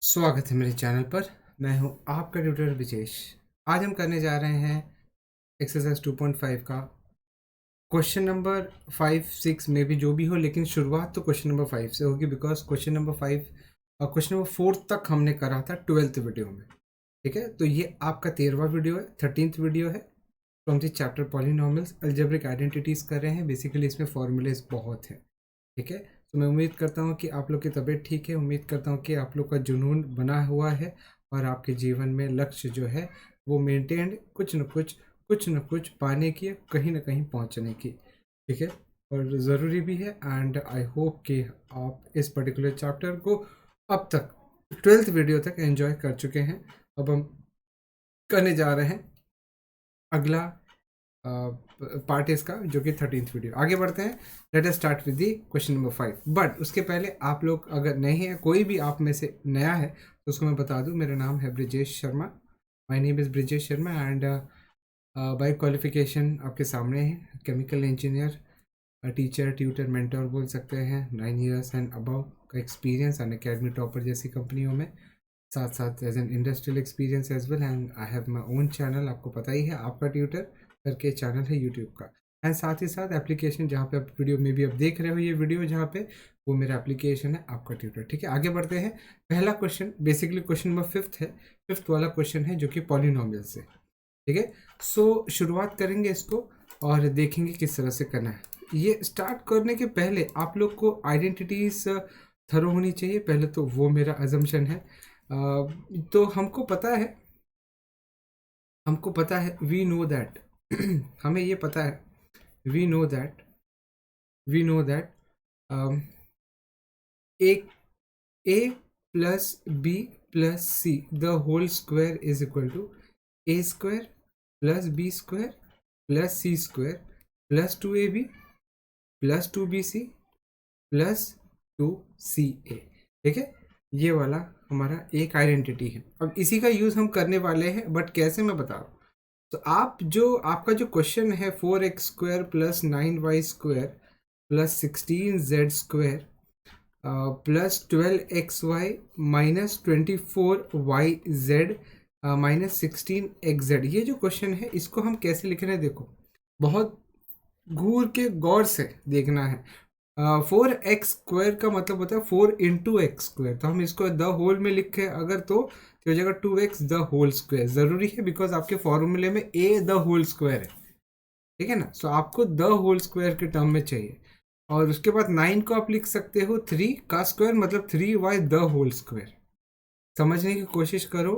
स्वागत है मेरे चैनल पर। मैं हूं आपका ट्यूटर विजेश। आज हम करने जा रहे हैं एक्सरसाइज 2.5 का क्वेश्चन नंबर 5, 6 में भी जो भी हो, लेकिन शुरुआत तो क्वेश्चन नंबर 5 से होगी बिकॉज क्वेश्चन नंबर 5 और क्वेश्चन नंबर 4 तक हमने करा था 12th वीडियो में। ठीक है, तो ये आपका 13वां वीडियो है, 13th वीडियो है from the chapter polynomials. Algebraic identities कर रहे हैं। बेसिकली इसमें फॉर्मूलेज बहुत है। ठीक है, तो मैं उम्मीद करता हूँ कि आप लोग की तबीयत ठीक है। उम्मीद करता हूँ कि आप लोग का जुनून बना हुआ है और आपके जीवन में लक्ष्य जो है वो मेंटेन्ड कुछ न कुछ पाने की, कहीं ना कहीं पहुँचने की। ठीक है, और ज़रूरी भी है। एंड आई होप कि आप इस पर्टिकुलर चैप्टर को अब तक 12th वीडियो तक एंजॉय कर चुके हैं। अब हम करने जा रहे हैं अगला पार्ट इसका, जो कि 13th वीडियो। आगे बढ़ते हैं। Let us start with the question number 5। But उसके पहले आप लोग अगर नए हैं, कोई भी आप में से नया है, तो उसको मैं बता दूं, मेरा नाम है Brijesh Sharma. My name is Brijesh Sharma and by qualification आपके सामने है chemical engineer, teacher, tutor, mentor बोल सकते हैं। 9 years एंड अबव का एक्सपीरियंस एंड अकेडमी टॉपर जैसी कंपनियों में, साथ साथ as an industrial experience as well. And I have my own channel, आपको पता ही है, आपका ट्यूटर करके चैनल है यूट्यूब का। एंड साथ ही साथ एप्लीकेशन जहाँ पे आप वीडियो में भी आप देख रहे हो, ये वीडियो जहाँ पे, वो मेरा एप्लीकेशन है आपका ट्यूटर। ठीक है, आगे बढ़ते हैं। पहला क्वेश्चन बेसिकली क्वेश्चन नंबर 5 है। 5th वाला क्वेश्चन है जो कि पॉलिनोमियल से। ठीक है, सो शुरुआत करेंगे इसको और देखेंगे किस तरह से करना है। ये स्टार्ट करने के पहले आप लोग को आइडेंटिटीज थरो होनी चाहिए, पहले तो वो मेरा अजम्पशन है। तो हमको पता है वी नो दैट हमें ये पता है, वी नो दैट एक A plus B plus C the whole square is equal to A square plus B square plus C square plus 2ab plus 2bc plus 2ca। ठीक है, ये वाला हमारा एक आइडेंटिटी है। अब इसी का यूज़ हम करने वाले हैं, बट कैसे मैं बता रहा हूँ। तो आपका जो क्वेश्चन है 4x² plus 9y² plus 16z² plus 12xy minus 24yz minus 16xz, ये जो क्वेश्चन है इसको हम कैसे लिख रहे हैं, देखो बहुत घूर के गौर से देखना है। 4x² का मतलब होता है 4 × x², तो हम इसको द होल में लिखे अगर तो हो जाएगा 2x द होल स्क्वायर। ज़रूरी है बिकॉज आपके फॉर्मूले में a द होल स्क्वायर है। ठीक है ना, सो आपको द होल स्क्वायर के टर्म में चाहिए। और उसके बाद 9 को आप लिख सकते हो 3 का स्क्वायर, मतलब 3y द होल स्क्वायर। समझने की कोशिश करो,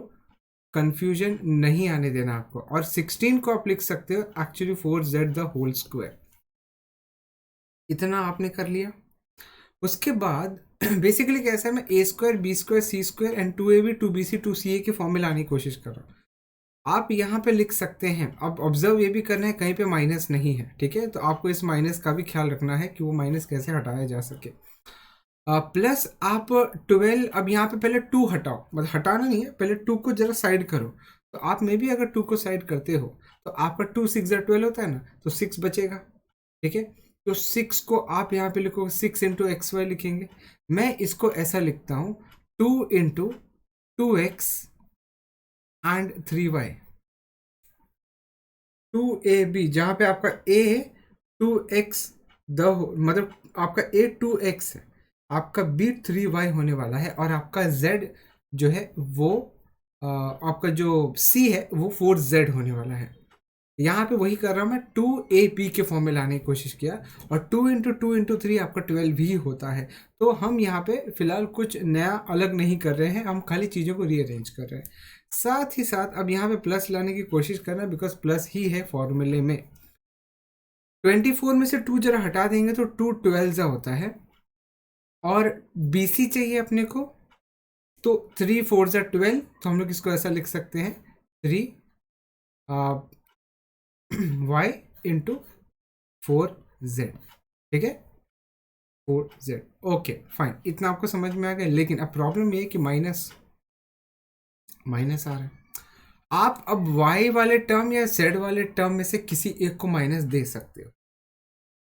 कंफ्यूजन नहीं आने देना आपको। और 16 को आप लिख सकते हो actually 4z the whole square. इतना आपने कर लिया। उसके बाद बेसिकली कैसा है, मैं a² b² c² and 2ab 2bc 2ca के फॉर्म में लाने की कोशिश कर रहा हूँ। आप यहाँ पे लिख सकते हैं। अब ऑब्जर्व ये भी करना है कहीं पे माइनस नहीं है। ठीक है, तो आपको इस माइनस का भी ख्याल रखना है कि वो माइनस कैसे हटाया जा सके। प्लस आप 12, अब यहाँ पे पहले 2 हटाओ, मतलब हटाना नहीं है, पहले 2 को जरा साइड करो। तो आप में भी अगर 2 को साइड करते हो तो आपका 2 6 12 होता है ना, तो 6 बचेगा। ठीक है, तो 6 को आप यहाँ पे लिखोगे 6 × xy लिखेंगे। मैं इसको ऐसा लिखता हूँ 2 × 2x एंड 3y 2ab, जहाँ पे आपका a है 2x मतलब आपका a 2x है, आपका b 3y होने वाला है, और आपका z जो है वो आपका जो c है वो 4z होने वाला है। यहाँ पे वही कर रहा हूँ मैं, 2ab के फॉर्म में लाने की कोशिश किया। और 2 × 2 × 3 आपका 12 ही होता है। तो हम यहाँ पे फिलहाल कुछ नया अलग नहीं कर रहे हैं, हम खाली चीज़ों को रीअरेंज कर रहे हैं। साथ ही साथ अब यहाँ पे प्लस लाने की कोशिश करना, बिकॉज प्लस ही है फॉर्मूले में। 24 में से 2 जरा हटा देंगे तो 2 12 होता है, और BC चाहिए अपने को, तो 3 4 12, तो हम लोग इसको ऐसा लिख सकते हैं 3 y × 4z। ठीक है, 4z। ओके फाइन, इतना आपको समझ में आ गया। लेकिन अब प्रॉब्लम ये है कि माइनस आ रहा है। आप अब y वाले टर्म या z वाले टर्म में से किसी एक को माइनस दे सकते हो।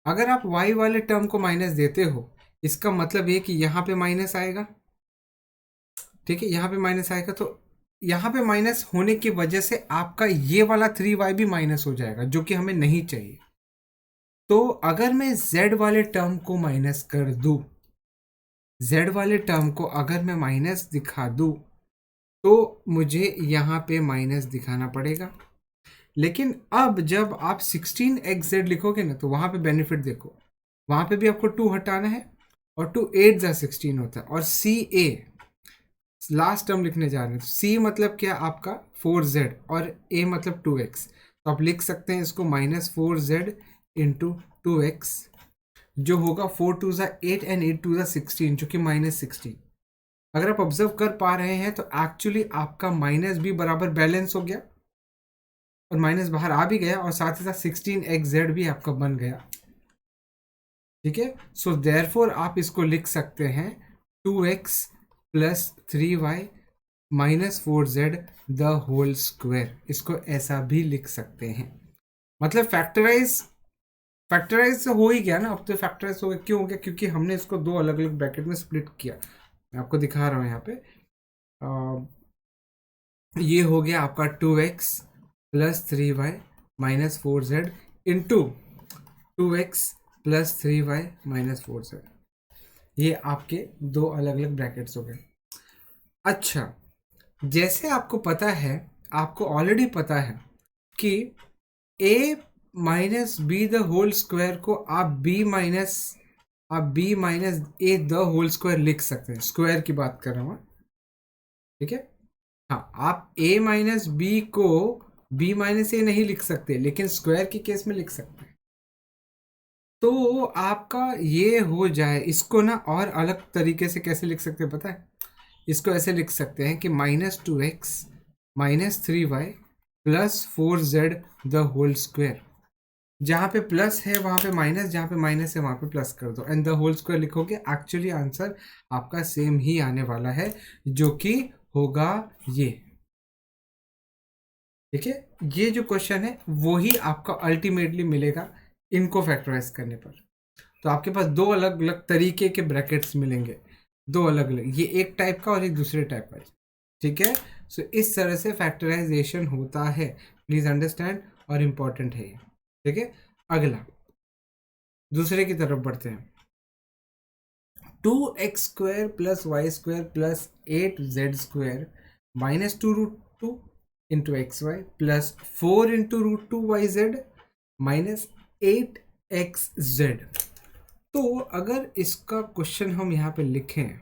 अगर आप y वाले टर्म को माइनस देते हो, इसका मतलब ये कि यहाँ पे माइनस आएगा, ठीक है, यहाँ पे माइनस आएगा तो यहाँ पे माइनस होने की वजह से आपका ये वाला 3y भी माइनस हो जाएगा, जो कि हमें नहीं चाहिए। तो अगर मैं z वाले टर्म को माइनस कर दूं, z वाले टर्म को अगर मैं माइनस दिखा दूं, तो मुझे यहाँ पे माइनस दिखाना पड़ेगा। लेकिन अब जब आप 16xz लिखोगे ना, तो वहां पे बेनिफिट देखो, वहां पे भी आपको 2 हटाना है, और 2 8 जा 16 होता है, और सी ए लास्ट टर्म लिखने जा रहे हैं। सी मतलब क्या आपका 4z, और a मतलब 2x, तो आप लिख सकते हैं इसको -4z इंटू 2x, जो होगा 4 2 जा 8 एंड 8 2 जा 16, जो कि -16। अगर आप ऑब्जर्व कर पा रहे हैं तो एक्चुअली आपका माइनस भी बराबर बैलेंस हो गया, और माइनस बाहर आ भी गया, और साथ ही साथ 16xz भी आपका बन गया। ठीक है, सो देयरफॉर आप इसको लिख सकते हैं 2x plus 3y minus 4z the whole square. इसको ऐसा भी लिख सकते हैं। मतलब फैक्टराइज तो हो ही गया ना, अब तो फैक्टराइज हो गया। क्यों हो गया? क्योंकि हमने इसको दो अलग अलग ब्रैकेट में स्प्लिट किया। मैं आपको दिखा रहा हूँ यहाँ पे। ये हो गया आपका 2x plus 3y minus 4z into 2x plus 3y minus 4z। ये आपके दो अलग अलग ब्रैकेट्स हो गए। अच्छा, जैसे आपको पता है, आपको ऑलरेडी पता है कि a minus B the whole square को आप b minus a the whole square लिख सकते हैं। स्क्वायर की बात कर रहा हूँ, ठीक है। हाँ, आप a माइनस बी को b माइनस ए नहीं लिख सकते, लेकिन स्क्वायर के केस में लिख सकते हैं। तो आपका ये हो जाए। इसको ना और अलग तरीके से कैसे लिख सकते हैं पता है? इसको ऐसे लिख सकते हैं कि -2x minus 3y plus 4z the whole square. जहाँ पे प्लस है वहाँ पे माइनस, जहाँ पे माइनस है वहाँ पे प्लस कर दो, एंड द होल स्क्वायर लिखोगे। एक्चुअली आंसर आपका सेम ही आने वाला है, जो कि होगा ये। ठीक है, ये जो क्वेश्चन है वही आपका अल्टीमेटली मिलेगा इनको फैक्टराइज करने पर। तो आपके पास दो अलग अलग तरीके के ब्रैकेट्स मिलेंगे, दो अलग अलग, ये एक टाइप का और एक दूसरे टाइप का। ठीक है, सो इस तरह से फैक्टराइजेशन होता है। प्लीज अंडरस्टैंड, और इम्पॉर्टेंट है ये। ठीक है, अगला दूसरे की तरफ बढ़ते हैं। 2x square plus Y square plus 8z square minus 2√2 into X Y plus 4 into √2yz minus 8xz। तो अगर इसका क्वेश्चन हम यहाँ पे लिखें,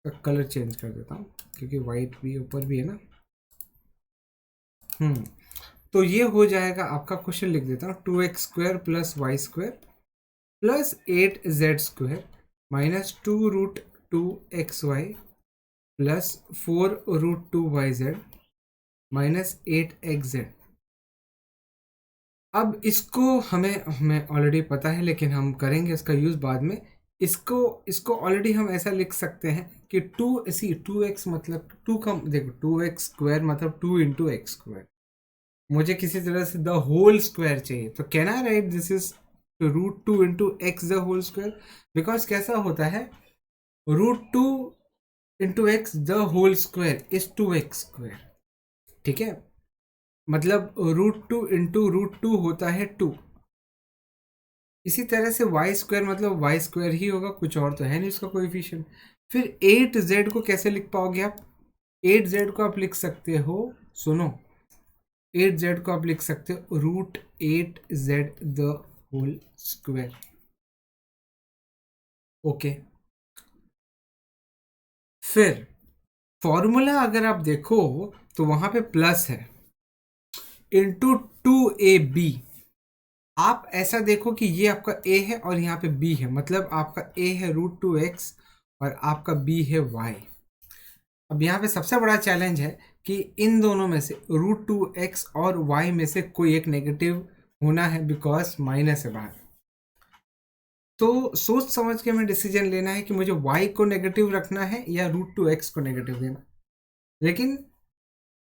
तो कलर चेंज कर देता हूँ क्योंकि वाइट भी ऊपर भी है ना। तो ये हो जाएगा आपका, क्वेश्चन लिख देता हूँ 2x square plus Y square plus 8z square minus 2√2xy plus 4√2yz minus 8xz। अब इसको हमें ऑलरेडी पता है, लेकिन हम करेंगे इसका यूज बाद में। इसको ऑलरेडी हम ऐसा लिख सकते हैं कि 2x मतलब 2 का देखो, 2x स्क्वायर मतलब 2 इंटू एक्स स्क्वायर। मुझे किसी तरह से द होल स्क्वायर चाहिए, तो can I write this is √2 into X the whole square. Because कैसा होता है, √2 into X the whole square is 2x square. ठीक है, मतलब √2 इंटू √2 होता है 2। इसी तरह से वाई स्क्वायर मतलब वाई स्क्वायर ही होगा, कुछ और तो है नहीं इसका कोएफिशिएंट। फिर 8z को कैसे लिख पाओगे आप? 8z को आप लिख सकते हो, सुनो, 8z को आप लिख सकते हो √8z the whole square. Okay, फिर फॉर्मूला अगर आप देखो तो वहां पे प्लस है इंटू 2ab। आप ऐसा देखो कि ये आपका a है और यहाँ पे b है, मतलब आपका a है √2x और आपका b है y। अब यहाँ पे सबसे बड़ा चैलेंज है कि इन दोनों में से √2x और y में से कोई एक नेगेटिव होना है, बिकॉज माइनस है बाहर। तो सोच समझ के हमें डिसीजन लेना है कि मुझे y को नेगेटिव रखना है या √2x को नेगेटिव देना। लेकिन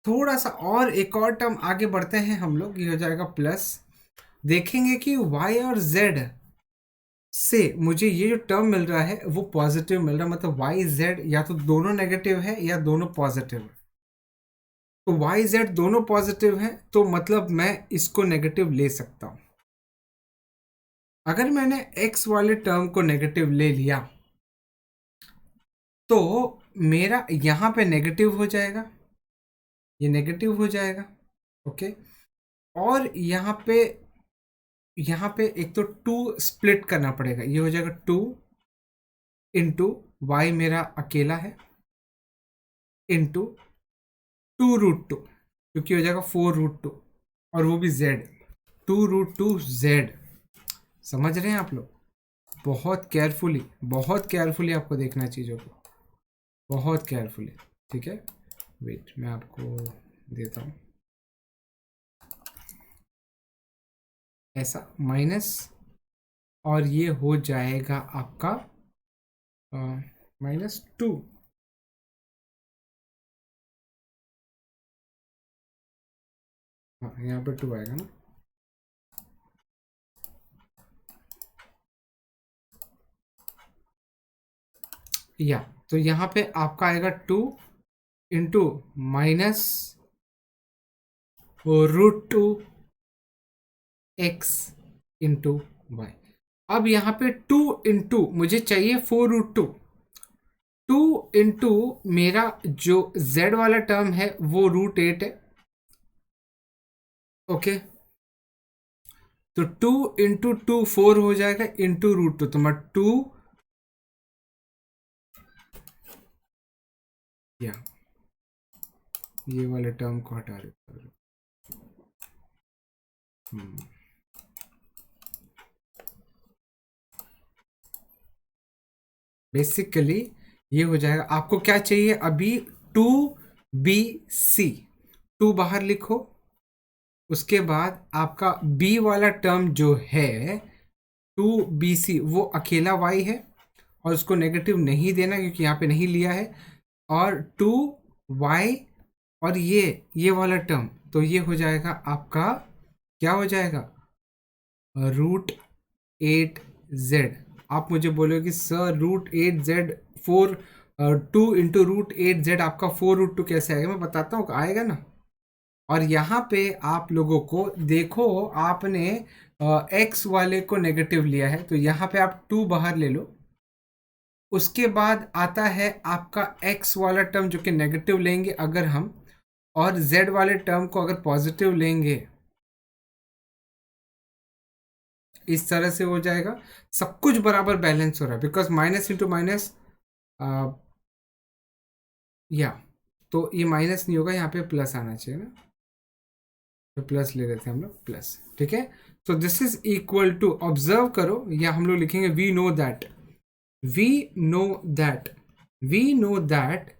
थोड़ा सा और एक और टर्म आगे बढ़ते हैं हम लोग, ये हो जाएगा प्लस। देखेंगे कि y और z से मुझे ये जो टर्म मिल रहा है वो पॉजिटिव मिल रहा है, मतलब वाई जेड या तो दोनों नेगेटिव है या दोनों पॉजिटिव है। तो वाई जेड दोनों पॉजिटिव है तो मतलब मैं इसको नेगेटिव ले सकता हूं। अगर मैंने एक्स वाले टर्म को नेगेटिव ले लिया तो मेरा यहां पे नेगेटिव हो जाएगा, ये नेगेटिव हो जाएगा। ओके, और यहाँ पे एक तो टू स्प्लिट करना पड़ेगा, ये हो जाएगा 2 इंटू वाई मेरा अकेला है इंटू 2√2, क्योंकि हो जाएगा 4√2 और वो भी जेड, 2√2 जेड। समझ रहे हैं आप लोग? बहुत केयरफुली आपको देखना है चीज़ों को, बहुत केयरफुली। ठीक है, वेट मैं आपको देता हूँ। ऐसा माइनस, और ये हो जाएगा आपका -2। हाँ, यहाँ पे 2 आएगा ना। या तो यहाँ पे आपका आएगा 2 इंटू -√2 एक्स इंटू वाई। अब यहाँ पे 2 इंटू मुझे चाहिए 4√2, 2 इंटू मेरा जो z वाला टर्म है वो √8 है। ओके, तो 2 इंटू 2 4 हो जाएगा इंटू √2, तो मैं 2 या ये वाले टर्म को हटा रहे। बेसिकली ये हो जाएगा। आपको क्या चाहिए अभी? 2BC, 2 बाहर लिखो। उसके बाद आपका B वाला टर्म जो है 2BC वो अकेला y है और उसको नेगेटिव नहीं देना क्योंकि यहाँ पे नहीं लिया है, और 2y और ये वाला टर्म, तो ये हो जाएगा आपका, क्या हो जाएगा? √8z। आप मुझे बोलोगे सर √8z 4, 2 इंटू √8z आपका 4√2 कैसे आएगा? मैं बताता हूँ, आएगा ना। और यहाँ पे आप लोगों को देखो, आपने x वाले को नेगेटिव लिया है तो यहाँ पे आप 2 बाहर ले लो। उसके बाद आता है आपका x वाला टर्म जो कि नेगेटिव लेंगे अगर हम, और z वाले टर्म को अगर पॉजिटिव लेंगे, इस तरह से हो जाएगा। सब कुछ बराबर बैलेंस हो रहा है बिकॉज माइनस इंटू माइनस, या तो ये माइनस नहीं होगा, यहाँ पे प्लस आना चाहिए ना, तो प्लस ले रहे थे हम लोग, प्लस। ठीक है, तो this is equal to, observe करो, या हम लोग लिखेंगे we know that, we know that, we know that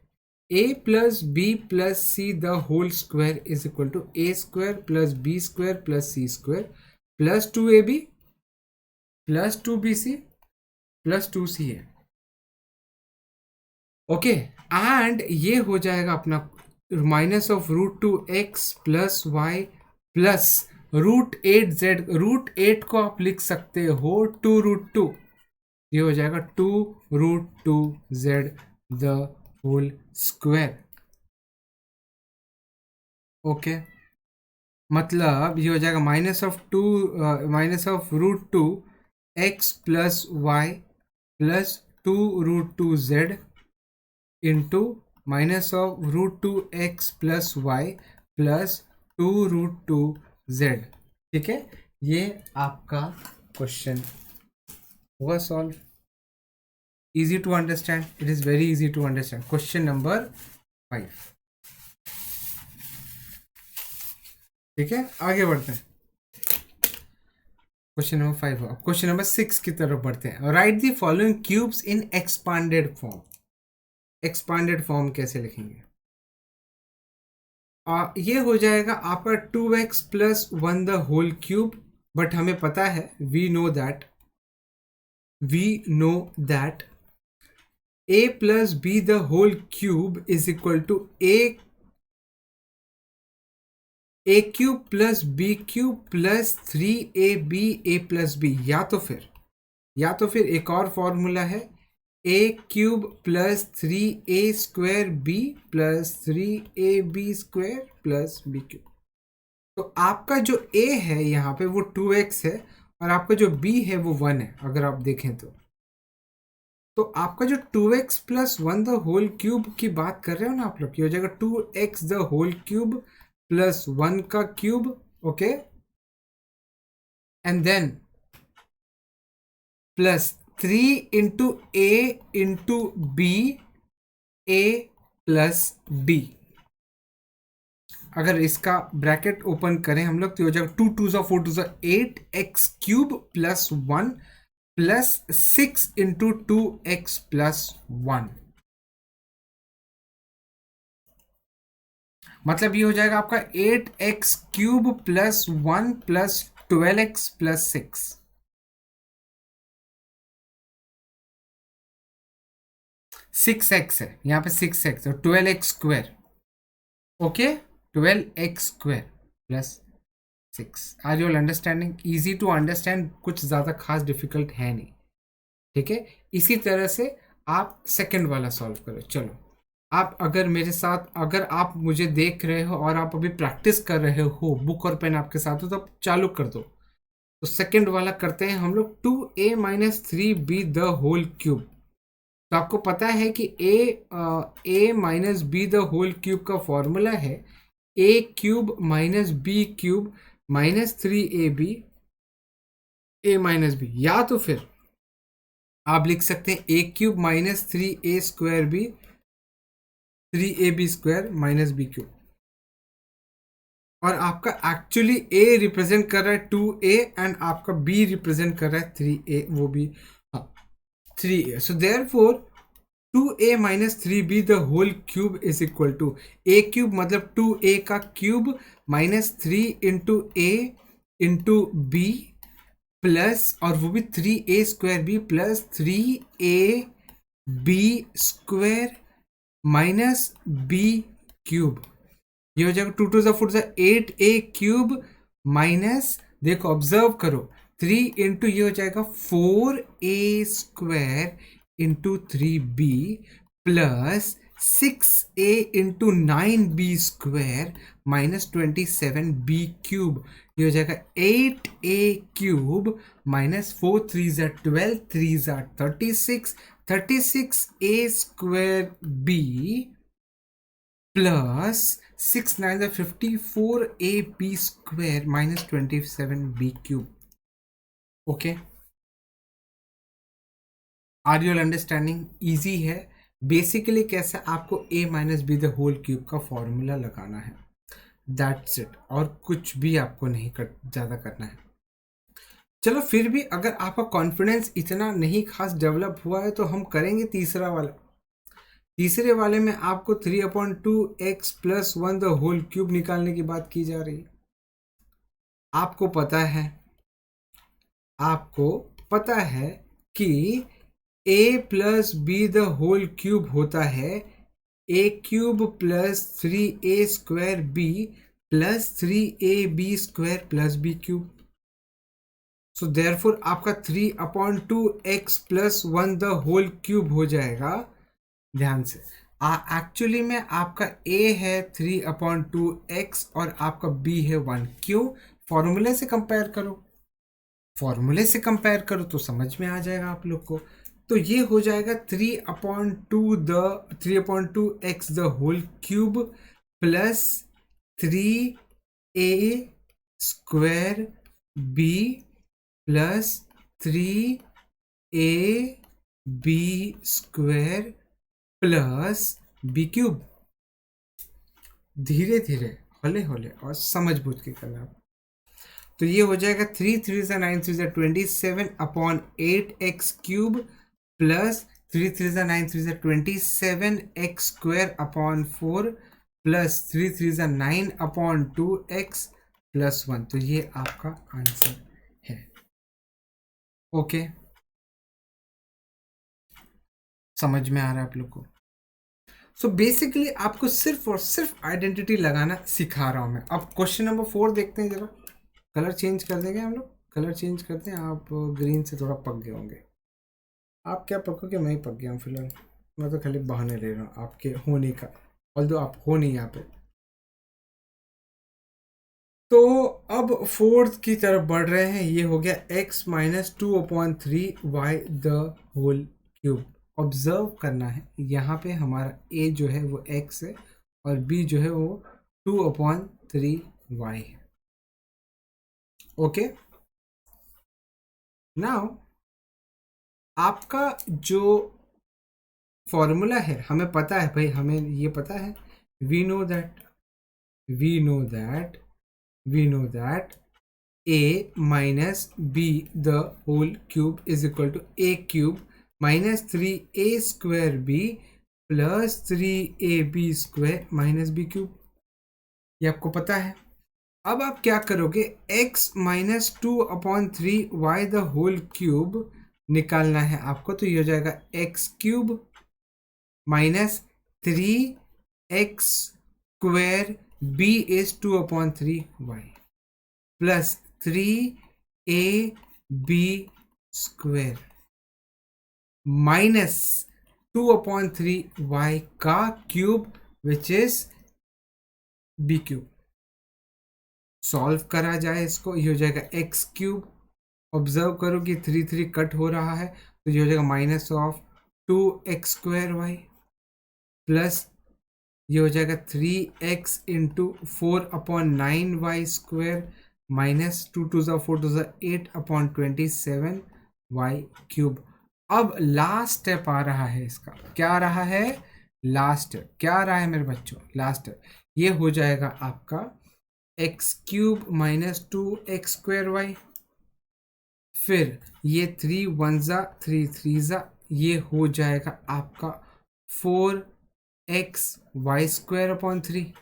a plus b plus c the whole square is equal to a square plus b square plus c square plus 2ab plus 2bc plus 2ca। Okay, and ये हो जाएगा अपना -√2x plus Y plus √8z। √8 को आप लिख सकते हो 2√2, ये हो जाएगा 2√2z the whole square. Okay, मतलब ये हो जाएगा -√2x plus Y plus 2√2z into -√2x plus Y plus 2√2z। ठीक है, ये आपका क्वेश्चन हुआ solve. Easy to understand, it is very easy to understand. Question number 5। ठीक है, आगे बढ़ते हैं। Question number 5। अब क्वेश्चन नंबर 6 की तरफ बढ़ते हैं। Write the following cubes in expanded form. Expanded form कैसे लिखेंगे? ये हो जाएगा आपका 2x plus 1 the whole cube, but हमें पता है, we know that a plus b the whole cube is equal to a cube plus b cube plus 3ab a plus b, या तो फिर या तो फिर एक और फॉर्मूला है a cube plus 3a² b plus 3ab² plus b cube. तो आपका जो a है यहाँ पे वो 2x है और आपका जो b है वो 1 है अगर आप देखें तो आपका जो 2x plus 1 the whole cube की बात कर रहे हो ना आप लोग, ये हो जाएगा 2x the whole cube plus 1 का cube, okay, and then plus 3 into a into b, a plus b। अगर इसका ब्रैकेट ओपन करें हम लोग तो हो जाएगा 2 2 4 2 8x cube plus 1 plus 6 into 2x plus 1। मतलब ये हो जाएगा आपका 8x cube plus 1 plus 12x plus 6। 6x है यहाँ पे, 6x और 12x square, okay, 12x square plus 6। Are you all understanding? Easy to understand, कुछ ज़्यादा खास डिफिकल्ट है नहीं, ठीक है। इसी तरह से आप सेकंड वाला सॉल्व करो। चलो आप अगर मेरे साथ, अगर आप मुझे देख रहे हो और आप अभी प्रैक्टिस कर रहे हो, बुक और पेन आपके साथ हो तो आप चालू कर दो। तो सेकंड वाला करते हैं हम लोग, 2a माइनस 3b द होल क्यूब। तो आपको पता है कि a minus B the whole cube का फॉर्मूला है a cube minus B cube minus 3ab a minus B, या तो फिर आप लिख सकते हैं a cube minus 3a² b 3ab² minus B cube. और आपका एक्चुअली a रिप्रेजेंट कर रहा है 2a एंड आपका b रिप्रेजेंट कर रहा है 3a, वो भी 3a। सो देयरफॉर 2a माइनस 3b the whole cube is equal to a cube मतलब 2a का cube minus 3 into a into b plus, और वो भी 3a² b plus 3ab² minus b cube. ये हो जाएगा 2 2 4 8a क्यूब माइनस, देखो ऑब्जर्व करो, 3 इंटू ये हो जाएगा 4a² into 3b plus 6a into 9b² minus 27b cube. ये हो जाएगा 8a cube minus 4 3 12 3 36 36a² b plus 6 9 54ab² minus 27b cube. Okay, are you understanding? Easy है। बेसिकली कैसे आपको a minus B the whole cube का formula लगाना है, that's it, और कुछ भी आपको नहीं ज़्यादा करना है। चलो फिर भी अगर आपका कॉन्फिडेंस इतना नहीं खास डेवलप हुआ है तो हम करेंगे तीसरा वाला। तीसरे वाले में आपको 3/2x plus 1 the whole cube निकालने की बात की जा रही है। आपको पता है कि a plus B the whole cube होता है a cube plus 3a² b plus 3ab² plus b cube. So therefore आपका 3/2x plus 1 the whole cube हो जाएगा। ध्यान से, एक्चुअली में आपका a है 3/2x और आपका b है 1। क्यों? फॉर्मूले से कंपेयर करो, तो समझ में आ जाएगा आप लोग को। तो ये हो जाएगा 3/2x the whole cube plus 3a² b plus 3ab² plus B cube. धीरे धीरे, हौले हौले और समझ बूझ के करना। तो ये हो जाएगा 3 3 9 3 27 upon 8x cube plus 3 3 9 3 27x² upon 4 plus 3 3 9 upon 2x plus 1। तो ये आपका आंसर है। ओके, समझ में आ रहा है आप लोग को? सो बेसिकली आपको सिर्फ और सिर्फ आइडेंटिटी लगाना सिखा रहा हूं मैं। अब क्वेश्चन नंबर 4 देखते हैं। जरा कलर चेंज कर देंगे हम लोग, कलर चेंज करते हैं। आप ग्रीन से थोड़ा पक गए होंगे। आप क्या पकोगे, मैं ही पक गया हूँ फिलहाल। मैं तो खाली बहाने ले रहा हूँ आपके होने का, ऑल्दो आप हो नहीं यहाँ पे। तो अब फोर्थ की तरफ बढ़ रहे हैं। ये हो गया x minus 2/3 y the whole cube. Observe करना है यहाँ पे हमारा a जो है वो x है और b जो है वो 2/3 y है। ओके, नाउ आपका जो फॉर्मूला है हमें पता है भाई, हमें ये पता है, we know that we know that we know that a minus b the whole cube is equal to a cube minus 3a square b plus 3ab square minus b cube। ये आपको पता है। अब आप क्या करोगे, x minus 2/3 y the whole cube निकालना है आपको। तो ये हो जाएगा x cube minus 3x square b is 2/3y plus 3ab square minus 2/3y का cube which is b cube. Solve करा जाए इसको, ये हो जाएगा x क्यूब। ऑब्जर्व करो कि 3 कट हो रहा है, तो ये हो जाएगा minus of 2x square Y plus ये हो जाएगा 3x into 4/9y square minus 2 2 4 8/27 y cube. अब लास्ट स्टेप आ रहा है इसका, क्या आ रहा है लास्ट स्टेप, क्या आ रहा है मेरे बच्चों लास्ट स्टेप, ये हो जाएगा आपका x cube minus 2x square Y, फिर ये 3 1 ज़ा 3 3 ज़ा, ये हो जाएगा आपका 4x Y square upon 3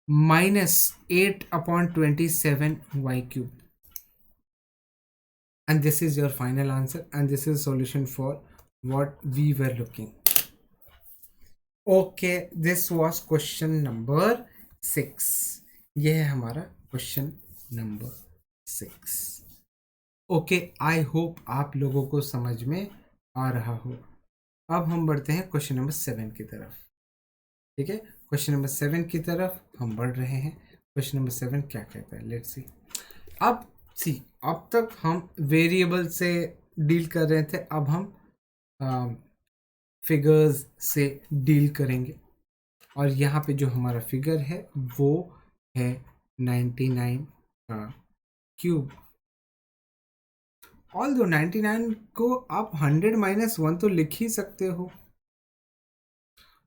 minus 8/27 y cube, and this is your final answer and this is solution for what we were looking. Okay, this was question number 6। ये है हमारा question number 6। Okay, I hope आप लोगों को समझ में आ रहा हो। अब हम बढ़ते हैं क्वेश्चन नंबर 7 की तरफ। ठीक है, क्वेश्चन नंबर 7 की तरफ हम बढ़ रहे हैं। क्वेश्चन नंबर 7 क्या कहता है, लेट्स सी। अब तक हम वेरिएबल से डील कर रहे थे, अब हम फिगर्स से डील करेंगे। और यहाँ पे जो हमारा फिगर है वो है 99 का क्यूब। ऑल्दो 99 को आप 100 माइनस 1 तो लिख ही सकते हो।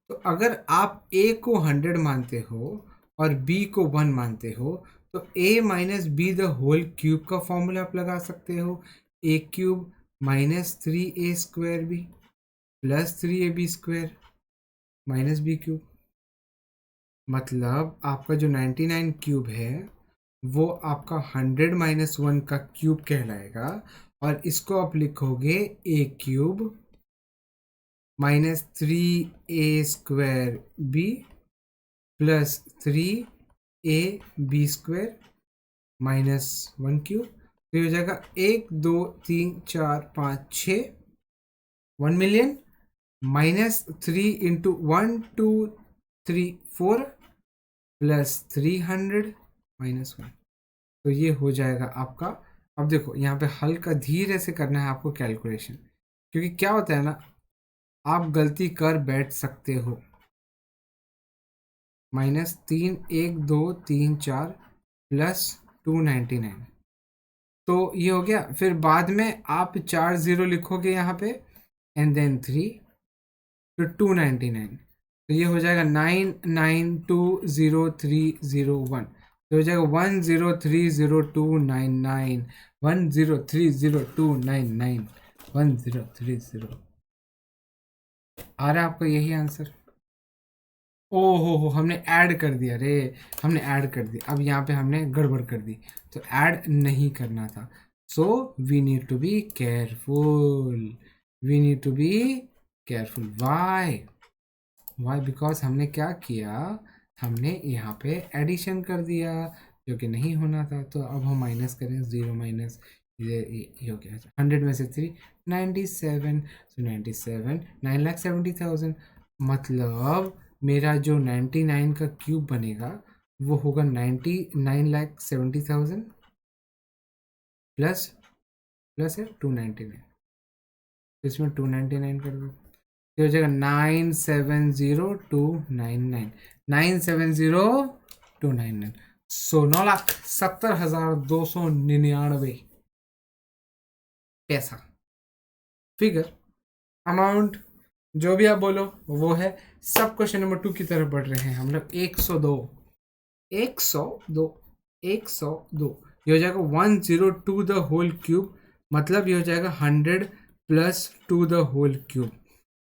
तो अगर आप a को 100 मानते हो और b को 1 मानते हो तो a minus B the whole cube का फॉर्मूला आप लगा सकते हो। a cube minus 3a square B plus 3ab square minus b cube. मतलब आपका जो 99 क्यूब है वो आपका 100 माइनस 1 का क्यूब कहलाएगा और इसको आप लिखोगे a cube minus 3a square B plus 3ab square minus 1 cube. तो हो जाएगा 1 2 3 4 5 6 1 million minus 3 into 1 2 3 4 plus 300 minus 1। तो ये हो जाएगा आपका। अब देखो यहाँ पे हल्का धीरे से करना है आपको कैलकुलेशन, क्योंकि क्या होता है ना, आप गलती कर बैठ सकते हो। माइनस 3 1 2 3 4 प्लस 299, तो ये हो गया। फिर बाद में आप 4 0 लिखोगे यहाँ पे एंड देन 3 तो 299, तो ये हो जाएगा 99203001, तो हो जाएगा 10302991 10302991 1030। आ रहा है आपको यही आंसर। ओ हो हमने ऐड कर दिया रे, हमने ऐड कर दिया। अब यहाँ पे हमने गड़बड़ कर दी, तो ऐड नहीं करना था। So we need to be careful, we need to be careful. Why because हमने क्या किया, हमने यहाँ पे एडिशन कर दिया जो कि नहीं होना था। तो अब हम माइनस करें, 0 माइनस ये हो गया 100 में से 3 97, so 97 9,70,000, मतलब मेरा जो 99 का क्यूब बनेगा वो होगा 99,70,000 प्लस प्लस है 299, इसमें 299 कर दो, ये हो जाएगा 970,299, 970,299, सो 9,70,299 पैसा। फिगर अमाउंट जो भी आप बोलो वो है। सब क्वेश्चन नंबर 2 की तरफ बढ़ रहे हैं हम लोग। 102 102 102, ये हो जाएगा 102 द होल क्यूब, मतलब ये हो जाएगा 100 plus 2 the whole cube.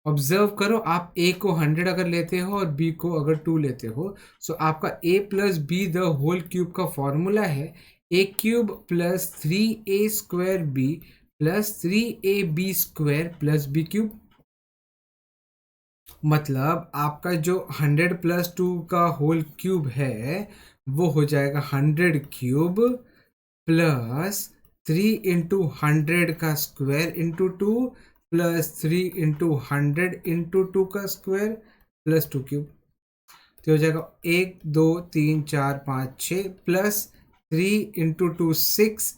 Observe करो, आप a को 100 अगर लेते हो और b को अगर 2 लेते हो, सो आपका a plus B the whole cube का फॉर्मूला है a cube plus 3a square b plus 3ab square plus b cube. मतलब आपका जो 100 प्लस 2 का होल क्यूब है वो हो जाएगा 100 क्यूब प्लस 3 इंटू 100 का square into 2 plus 3 into 100 into 2 का स्क्वायर प्लस 2 क्यूब। तो हो जाएगा 1 2 3 4 5 6 plus 3 into 2 6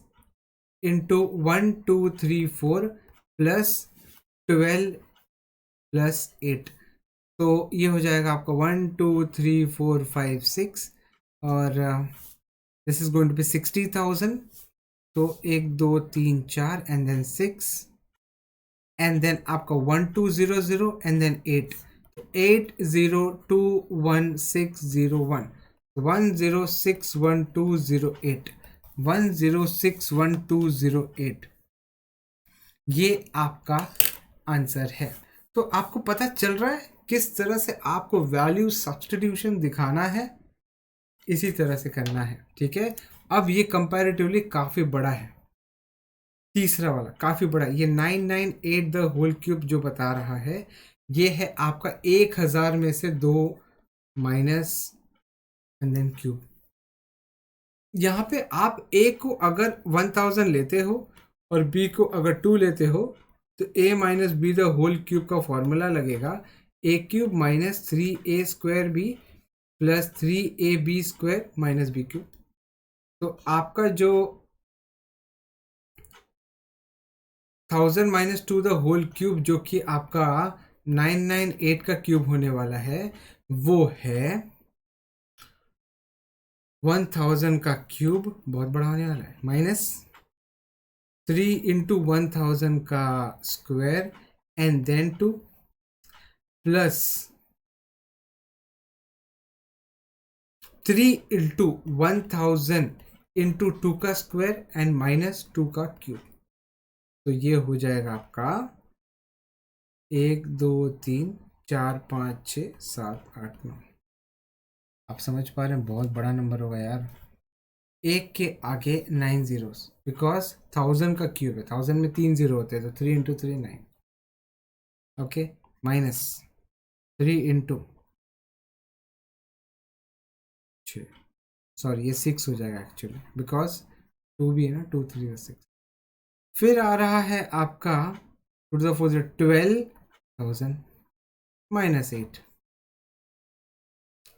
into 1 2 3 4 plus 12 plus 8। तो ये हो जाएगा आपका 1 2 3 4 5 6 और this is going to be 60,000। तो 1 2 3 4 एंड देन 6 एंड देन आपका 1200 एंड देन 8, 8021,601 1061,208 1061,208, ये आपका आंसर है। तो आपको पता चल रहा है किस तरह से आपको वैल्यू सब्स्टिट्यूशन दिखाना है, इसी तरह से करना है, ठीक है। अब ये कंपैरेटिवली काफ़ी बड़ा है, तीसरा वाला काफ़ी बड़ा, ये 998 द होल क्यूब जो बता रहा है, ये है आपका 1000 में से 2 माइनस एंड देन क्यूब। यहाँ पे आप a को अगर 1000 लेते हो और b को अगर 2 लेते हो तो a minus B the whole cube का फॉर्मूला लगेगा a cube minus 3a square b plus 3ab square minus b cube. तो आपका जो 1000 माइनस 2 द होल क्यूब जो कि आपका 998 का क्यूब होने वाला है वो है 1000 का क्यूब, बहुत बड़ा होने वाला है, माइनस 3 इंटू 1000 का square and then 2 plus 3 into 1000 into 2 का स्क्वायर एंड माइनस 2 का क्यूब। तो ये हो जाएगा आपका 1 2 3 4 5 6 7 8 9। आप समझ पा रहे हैं, बहुत बड़ा नंबर होगा यार। एक के आगे 9 जीरोस, बिकॉज 1000 का क्यूब है, 1000 में 3 जीरो होते हैं, तो 3 into 3 9, okay, minus 3 into 6, sorry ये 6 हो जाएगा एक्चुअली, बिकॉज 2 भी है ना, 2 3 6। फिर आ रहा है आपका 2 to the 4 12,000 माइनस 8।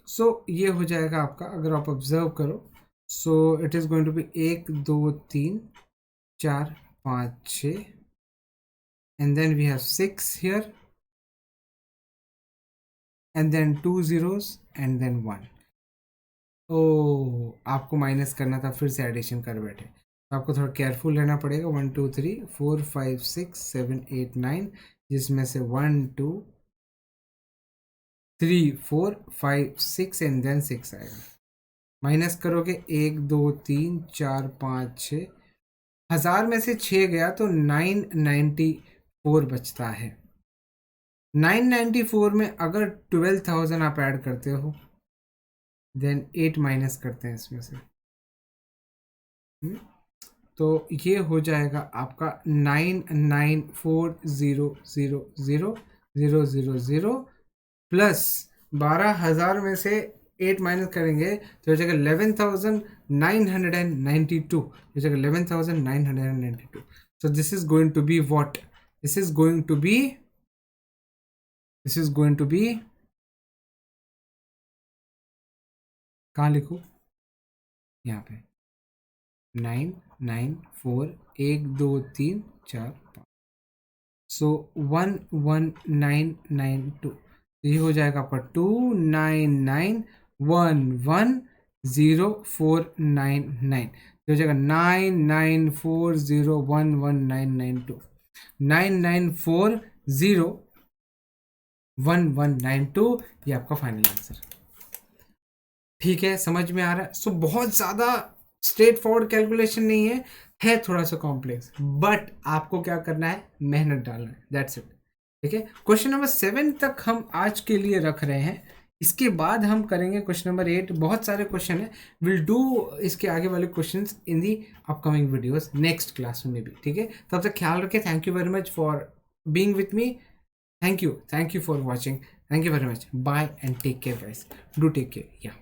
सो ये हो जाएगा आपका, अगर आप ऑब्जर्व करो, so it is going to be 1 2 3 4 5 6 and then we have 6 here and then 2 zeros and then 1। ओ आपको माइनस करना था, फिर से एडिशन कर बैठे, तो आपको थोड़ा केयरफुल रहना पड़ेगा। 1 2 3 4 5 6 7 8 9, जिसमें से 1 2 3 4 5 6 एंड देन 6 आएगा। माइनस करोगे 1 2 3 4 5 6, 1000 में से 6 गया तो 994 बचता है। 994 में अगर 12,000 आप ऐड करते हो देन 8 माइनस करते हैं इसमें से, तो ये हो जाएगा आपका 994,000,000 प्लस 12,000 में से 8 माइनस करेंगे तो हो जाएगा 11,992, हो जाएगा 11,992. So this is going to be what? This is going to be कहाँ लिखूं? यहाँ पे 9 9 4 1 2 3 4 5. सो 11992, ये हो जाएगा आपका 299110499, हो जाएगा 9940119992, 99401192, ये आपका फाइनल आंसर. ठीक है, समझ में आ रहा है? सो बहुत ज़्यादा स्ट्रेट फॉरवर्ड कैलकुलेशन नहीं है थोड़ा सा कॉम्प्लेक्स, बट आपको क्या करना है, मेहनत डालना है, दैट्स इट. ठीक है, क्वेश्चन नंबर 7 तक हम आज के लिए रख रहे हैं. इसके बाद हम करेंगे क्वेश्चन नंबर 8. बहुत सारे क्वेश्चन है, विल डू इसके आगे वाले questions in the upcoming videos next class में भी. ठीक है, तब तक ख्याल रखें. Thank you very much for being with me. Thank you for watching. Thank you very much. Bye and take care guys. Do take care. या